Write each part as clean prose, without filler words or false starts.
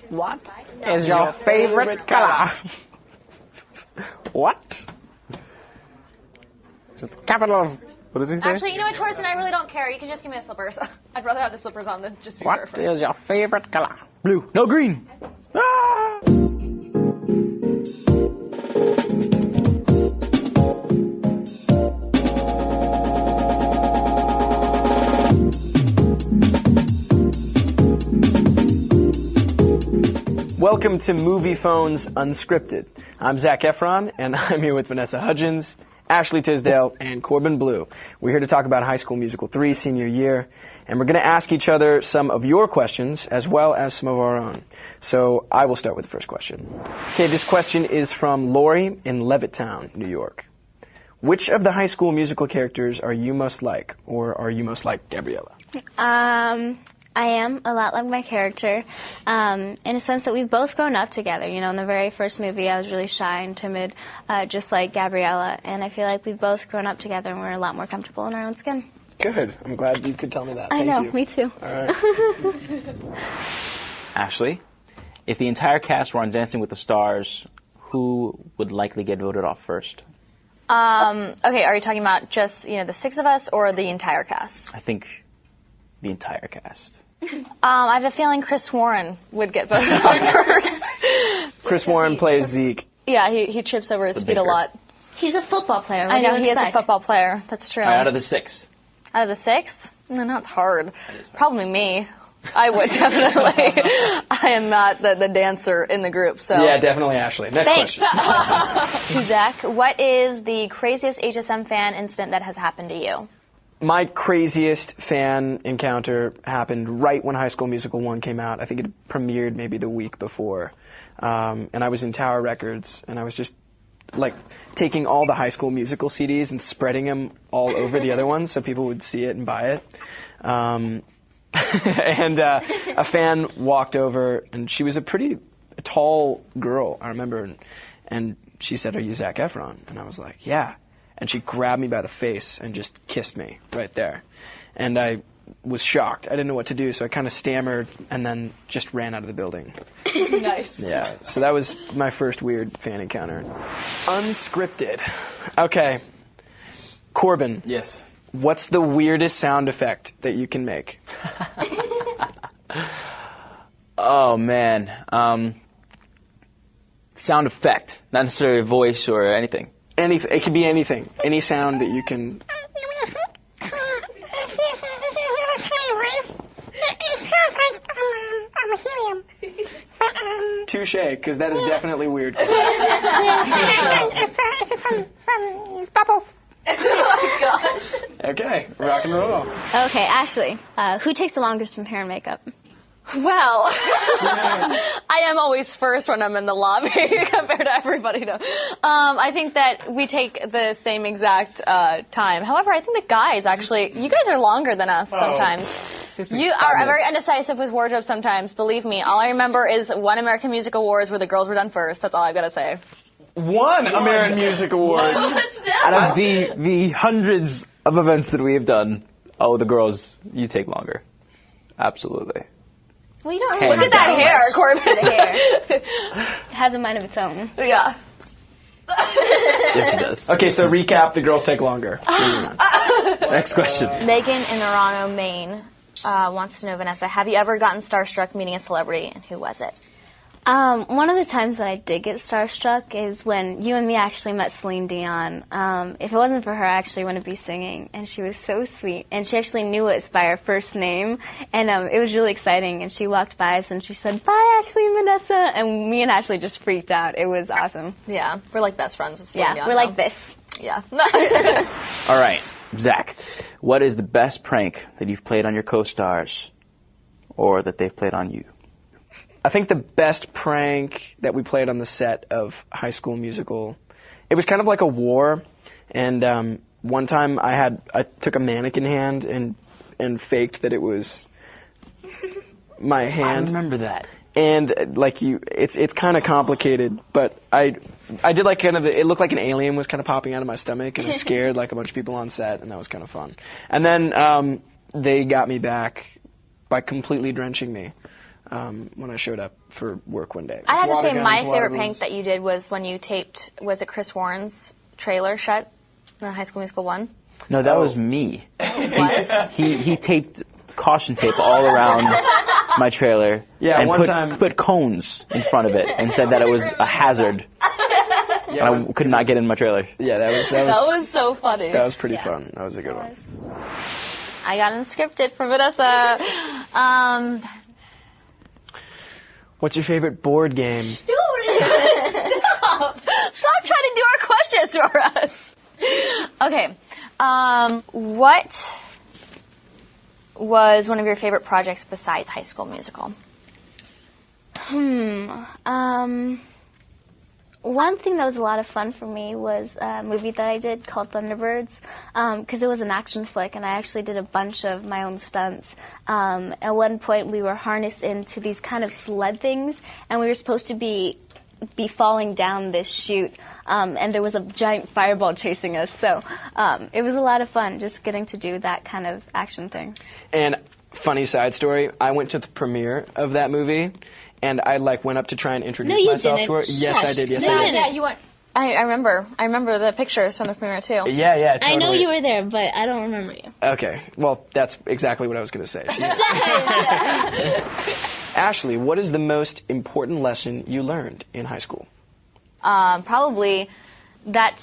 What is your favorite color? What? Is it the capital of... What does he say? Actually, you know what, Torsten? I really don't care. You can just give me the slippers. I'd rather have the slippers on than just be What barefoot. is your favorite color? Blue. No, green. Ah! Welcome to Movie Phone's Unscripted. I'm Zac Efron, and I'm here with Vanessa Hudgens, Ashley Tisdale, and Corbin Blue. We're here to talk about High School Musical 3 senior year, and we're going to ask each other some of your questions as well as some of our own. So I will start with the first question. Okay, this question is from Lori in Levittown, New York. Which of the High School Musical characters are you most like, or are you most like Gabriella? I am a lot like my character, in a sense that we've both grown up together. You know, in the very first movie, I was really shy and timid, just like Gabriella, and I feel like we've both grown up together and we're a lot more comfortable in our own skin. Good. I'm glad you could tell me that. I know, you. me too. All right. Ashley, if the entire cast were on Dancing with the Stars, who would likely get voted off first? Okay, are you talking about just, the six of us or the entire cast? I think the entire cast. I have a feeling Chris Warren would get voted on first. Chris Warren plays Zeke. Yeah, he trips over his feet a lot. He's a football player. I know, he is a football player. That's true. Out of the six. Out of the six? No, it's hard. Probably me. I would, definitely. I am not the dancer in the group, so. Yeah, definitely Ashley. Next question. To Zach, what is the craziest HSM fan incident that has happened to you? My craziest fan encounter happened right when High School Musical 1 came out. I think it premiered maybe the week before. And I was in Tower Records, and I was just, taking all the High School Musical CDs and spreading them all over the other ones so people would see it and buy it. And a fan walked over, and she was a pretty tall girl, I remember, and she said, "Are you Zac Efron?" And I was like, "Yeah." And she grabbed me by the face and just kissed me right there. And I was shocked. I didn't know what to do, so I kind of stammered and then just ran out of the building. Nice. Yeah, so that was my first weird fan encounter. Unscripted. Okay. Corbin. Yes. What's the weirdest sound effect that you can make? Oh, man. Sound effect. Not necessarily a voice or anything. Anything. It can be anything. Any sound that you can... Touche, because that is definitely weird. It's bubbles. Oh my gosh. Okay, rock and roll. Okay, Ashley, who takes the longest in hair and makeup? Well, I am always first when I'm in the lobby compared to everybody. No. I think that we take the same exact time. However, I think the guys actually, you guys are longer than us sometimes. You are very indecisive with wardrobe sometimes. Believe me, all I remember is one American Music Awards where the girls were done first. That's all I've got to say. One American Music Award. Out of the hundreds of events that we have done, the girls, you take longer. Absolutely. Well, you don't Look at that hair, Corbin. It has a mind of its own. Yeah. Yes, it does. Okay, so recap, the girls take longer. Next question. Megan in Orano, Maine, wants to know, Vanessa, have you ever gotten starstruck meeting a celebrity, and who was it? One of the times that I did get starstruck is when you and me actually met Celine Dion. If it wasn't for her, I actually wouldn't be singing, and she was so sweet. And she actually knew us by our first name, and it was really exciting. And she walked by us, and she said, "Bye, Ashley and Vanessa," and me and Ashley just freaked out. It was awesome. Yeah, we're like best friends with Celine Dion we're now. like this. Yeah. All right, Zach, what is the best prank that you've played on your co-stars or that they've played on you? I think the best prank that we played on the set of High School Musical, it was kind of like a war, and one time I took a mannequin hand and faked that it was my hand. I remember that. And it's kind of complicated, but I did it looked like an alien was kind of popping out of my stomach, and I scared a bunch of people on set, and that was kind of fun. And then they got me back by completely drenching me. when I showed up for work one day. I have to Water say guns, my water favorite balloons. prank that you did was when you taped, was it Chris Warren's trailer shut in High School Musical 1? No, that was me. Was? He taped caution tape all around my trailer. Yeah, and one time- put cones in front of it and said that it was a hazard. Yeah, And I could not get in my trailer. yeah, that was That was so funny. that was pretty fun. That was a good one. I got Unscripted from Vanessa. What's your favorite board game? Stop! Stop trying to do our questions for us. Okay. What was one of your favorite projects besides High School Musical? One thing that was a lot of fun for me was a movie that I did called Thunderbirds, because it was an action flick, and I actually did a bunch of my own stunts. At one point, we were harnessed into these kind of sled things, and we were supposed to be falling down this chute, and there was a giant fireball chasing us. So it was a lot of fun just getting to do that kind of action thing. And funny side story, I went to the premiere of that movie, and I went up to try and introduce you myself didn't. to her. Yes, I did. Yes, No, I you did. didn't. Yeah, you went. I remember the pictures from the premiere too. Yeah, totally. I know you were there, but I don't remember you. Okay, well, that's exactly what I was going to say. Ashley, what is the most important lesson you learned in high school? Probably that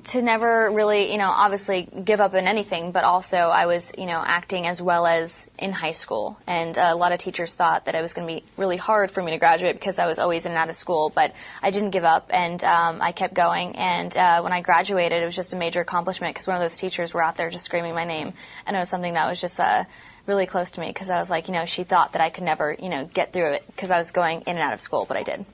to never really, obviously give up in anything, but also I was, acting as well as in high school. And a lot of teachers thought that it was going to be really hard for me to graduate because I was always in and out of school, but I didn't give up, and I kept going. And when I graduated, it was just a major accomplishment because one of those teachers were out there just screaming my name, and it was something that was just really close to me because I was like, she thought that I could never, get through it because I was going in and out of school, but I did.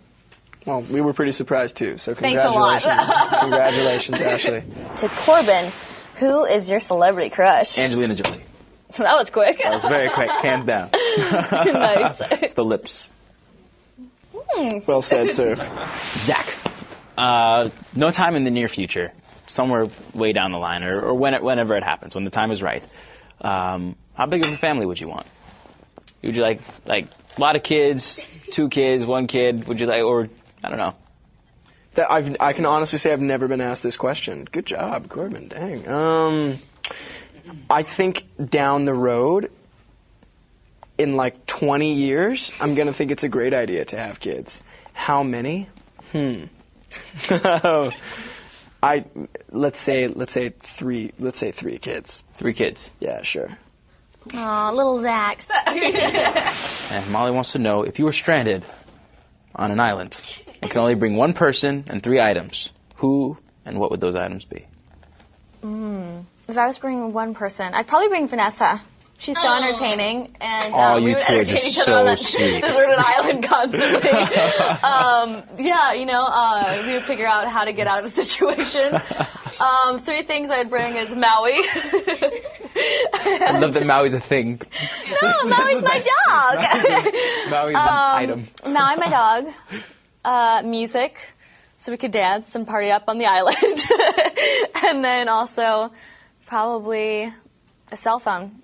Well, we were pretty surprised, too, so Thanks a lot. congratulations. Congratulations, Ashley. To Corbin, who is your celebrity crush? Angelina Jolie. So that was quick. That was very quick, hands down. Nice. It's the lips. Well said, sir. Zac. No time in the near future. Somewhere way down the line, or whenever it happens, when the time is right. How big of a family would you want? Would you like a lot of kids, 2 kids, 1 kid? Would you like, or I don't know. I can honestly say I've never been asked this question. Good job, Corbin. Dang. I think down the road, in 20 years, I'm gonna think it's a great idea to have kids. How many? Let's say 3. Let's say 3 kids. 3 kids. Yeah, sure. Aw, little Zach. And Molly wants to know, if you were stranded on an island and can only bring 1 person and 3 items, who and what would those items be? If I was bringing one person, I'd probably bring Vanessa. She's so entertaining, and You we would two are entertain just each other on that so sweet. deserted island constantly. We would figure out how to get out of the situation. 3 things I'd bring is Maui. I love that Maui's a thing. No, Maui's my dog. Maui's an item. Maui, my dog. Music, so we could dance and party up on the island. And then also probably a cell phone.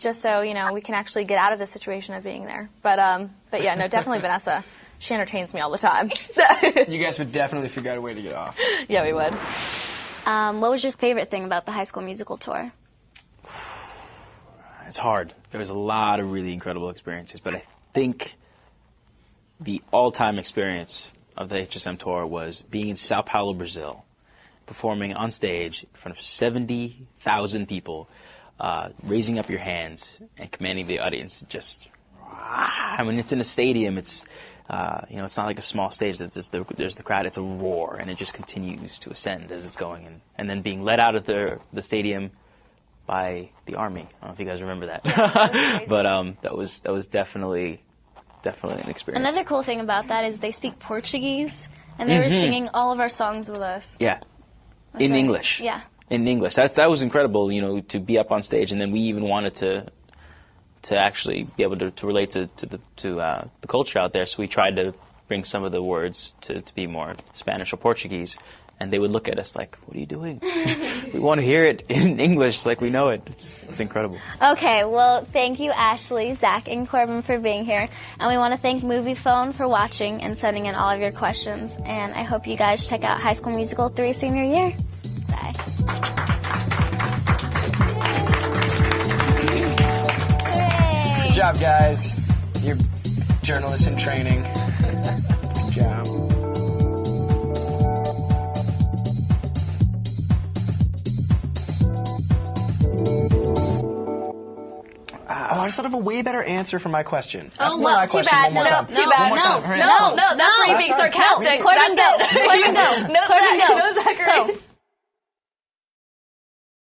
Just so, we can actually get out of the situation of being there. But yeah, no, definitely Vanessa. She entertains me all the time. You guys would definitely figure out a way to get off. Yeah, we would. What was your favorite thing about the High School Musical tour? It's hard. There was a lot of really incredible experiences, but I think the all-time experience of the HSM tour was being in Sao Paulo, Brazil, performing on stage in front of 70,000 people, raising up your hands and commanding the audience. Just, it's in a stadium. It's, it's not like a small stage. There's the crowd. It's a roar, and it just continues to ascend as it's going. And then being let out of the stadium by the Army. I don't know if you guys remember that. But that was definitely an experience. Another cool thing about that is they speak Portuguese, and they were singing all of our songs with us. Yeah. In English. Yeah. In English. That was incredible, to be up on stage, and then we even wanted to actually be able to relate to the culture out there. So we tried to bring some of the words to be more Spanish or Portuguese, and they would look at us like, what are you doing? We want to hear it in English like we know it. It's incredible. Okay, well, thank you, Ashley, Zac, and Corbin for being here. And we want to thank Movie Phone for watching and sending in all of your questions. And I hope you guys check out High School Musical 3 senior year. Bye. Hooray! Good job, guys. You're journalists in training. Good job. Oh, I just thought of a way better answer for my question. Ask me my too question bad. one more time. Too bad. One more time. Hurry up. No, that's where you're being sarcastic. Corbin, go. Corbin, go. No, Corbin, go. No, Zachary. Go.